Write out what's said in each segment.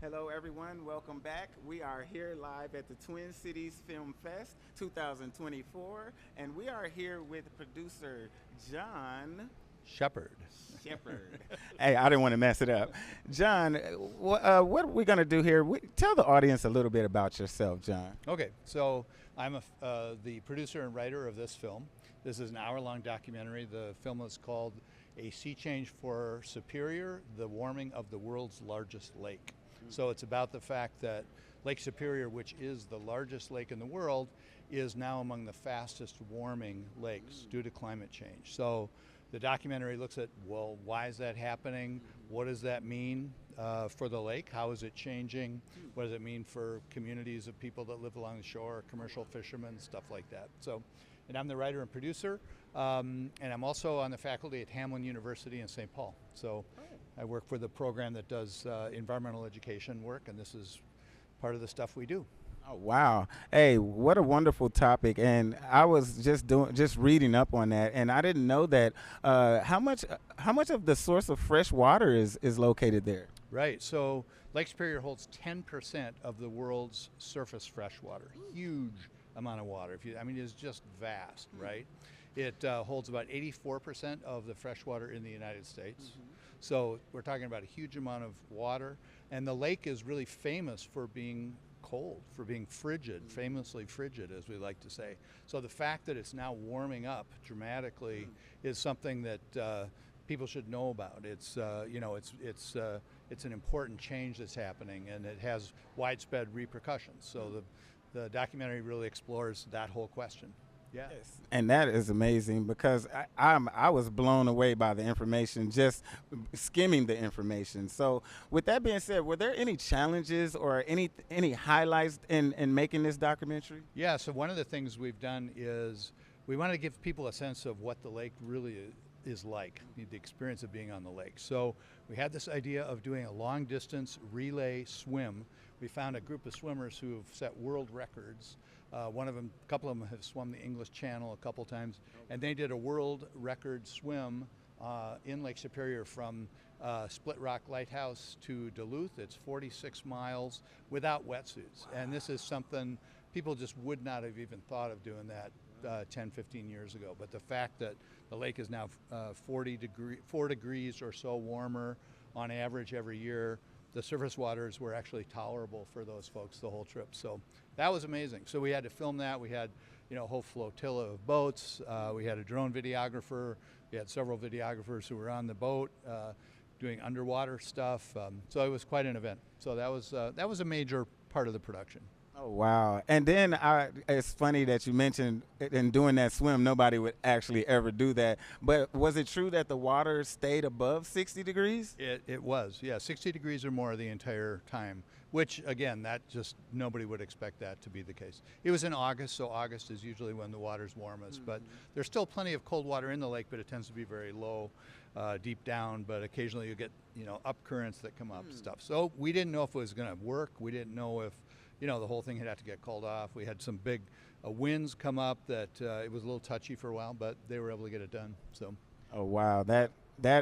Hello, everyone. Welcome back. We are here live at the Twin Cities Film Fest 2024, and we are here with producer John Shepard. Shepard. Hey, I didn't want to mess it up. John, what are we going to do here? Tell the audience a little bit about yourself, John. Okay, so I'm the producer and writer of this film. This is an hour-long documentary. The film is called A Sea Change for Superior, the Warming of the World's Largest Lake. So it's about the fact that Lake Superior, which is the largest lake in the world, is now among the fastest warming lakes due to climate change. So the documentary looks at, well, why is that happening? What does that mean for the lake? How is it changing? What does it mean for communities of people that live along the shore, commercial fishermen, stuff like that. So, and I'm the writer and producer, and I'm also on the faculty at Hamline University in St. Paul. So I work for the program that does environmental education work, and this is part of the stuff we do. Oh wow! Hey, what a wonderful topic! And I was just reading up on that, and I didn't know that how much of the source of fresh water is located there. Right. So Lake Superior holds 10% of the world's surface fresh water. Huge amount of water. I mean, it's just vast, right? It holds about 84% of the fresh water in the United States. So we're talking about a huge amount of water, and the lake is really famous for being cold, for being frigid, famously frigid, as we like to say. So the fact that it's now warming up dramatically is something that people should know about. It's it's an important change that's happening, and it has widespread repercussions. So the documentary really explores that whole question. Yeah. Yes. And that is amazing because I was blown away by the information, just skimming the information. So with that being said, were there any challenges or any highlights in making this documentary? Yeah, so one of the things we've done is we want to give people a sense of what the lake really is like, the experience of being on the lake. So we had this idea of doing a long distance relay swim. We found a group of swimmers who have set world records. A couple of them have swum the English Channel a couple times, and they did a world record swim in Lake Superior from Split Rock Lighthouse to Duluth. It's 46 miles without wetsuits. Wow. And this is something people just would not have even thought of doing that 10, 15 years ago. But the fact that the lake is now 4 degrees or so warmer on average every year, the surface waters were actually tolerable for those folks the whole trip. So that was amazing. So we had to film that. We had, a whole flotilla of boats. We had a drone videographer. We had several videographers who were on the boat doing underwater stuff. So it was quite an event. So that was a major part of the production. Oh wow! And then it's funny that you mentioned in doing that swim, nobody would actually ever do that. But was it true that the water stayed above 60 degrees? It was, yeah, 60 degrees or more the entire time. Which again, that just nobody would expect that to be the case. It was in August, so August is usually when the water's warmest. But there's still plenty of cold water in the lake, but it tends to be very low, deep down. But occasionally you get up currents that come up stuff. So we didn't know if it was going to work. We didn't know if the whole thing had to get called off. We had some big winds come up that it was a little touchy for a while, but they were able to get it done. So. Oh wow, that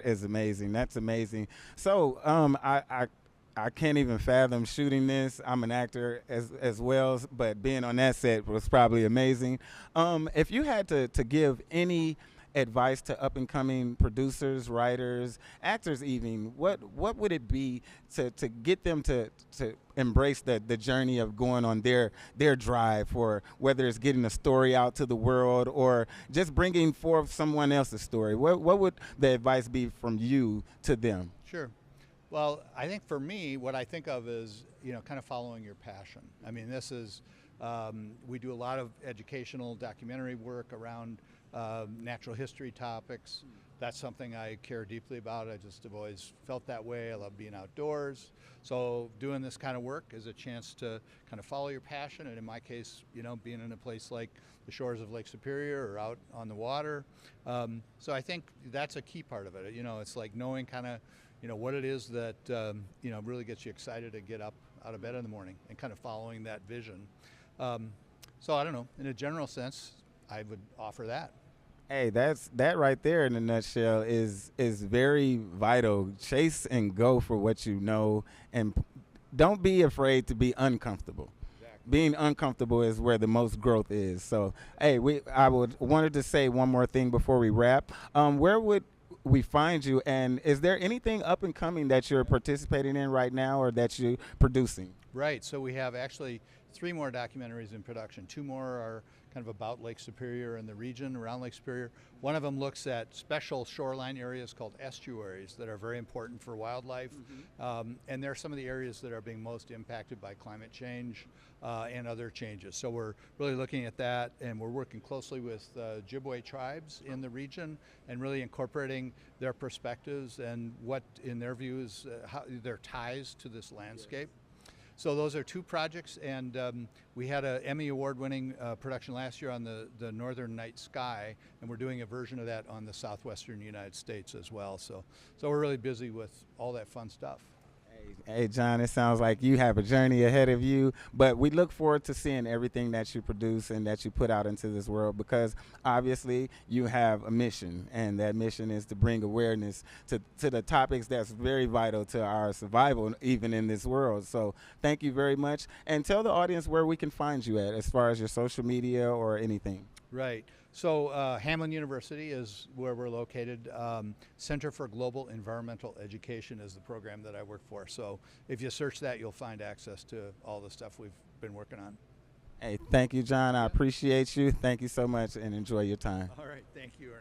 is amazing. That's amazing. So I can't even fathom shooting this. I'm an actor as well, but being on that set was probably amazing. If you had to give any advice to up and coming producers, writers, actors even, what would it be to get them to embrace the journey of going on their drive, for whether it's getting a story out to the world or just bringing forth someone else's story? What would the advice be from you to them? Sure. Well, I think for me, what I think of is, kind of following your passion. I mean, this is, we do a lot of educational documentary work around natural history topics. That's something I care deeply about. I just have always felt that way. I love being outdoors. So doing this kind of work is a chance to kind of follow your passion. And in my case, being in a place like the shores of Lake Superior or out on the water. So I think that's a key part of it. It's like knowing kind of, what it is that, really gets you excited to get up out of bed in the morning and kind of following that vision. So I don't know, in a general sense, I would offer that. Hey, that right there in a nutshell is very vital. Chase and go for what you know, and don't be afraid to be uncomfortable. Exactly. Being uncomfortable is where the most growth is. So, hey, I would wanted to say one more thing before we wrap. Where would we find you, and is there anything up and coming that you're participating in right now, or that you're producing? Right. So we have actually 3 more documentaries in production. 2 more are kind of about Lake Superior and the region around Lake Superior. One of them looks at special shoreline areas called estuaries that are very important for wildlife. And they're some of the areas that are being most impacted by climate change and other changes. So we're really looking at that, and we're working closely with Ojibwe tribes in the region and really incorporating their perspectives and what, in their view, is how their ties to this landscape. So those are 2 projects, and we had an Emmy Award-winning production last year on the Northern Night Sky, and we're doing a version of that on the southwestern United States as well. So we're really busy with all that fun stuff. Hey, John, it sounds like you have a journey ahead of you, but we look forward to seeing everything that you produce and that you put out into this world, because obviously you have a mission, and that mission is to bring awareness to the topics that's very vital to our survival, even in this world. So thank you very much, and tell the audience where we can find you at as far as your social media or anything. Right. So Hamlin University is where we're located. Center for Global Environmental Education is the program that I work for. So if you search that, you'll find access to all the stuff we've been working on. Hey, thank you, John. I appreciate you. Thank you so much, and enjoy your time. All right. Thank you, Ernest.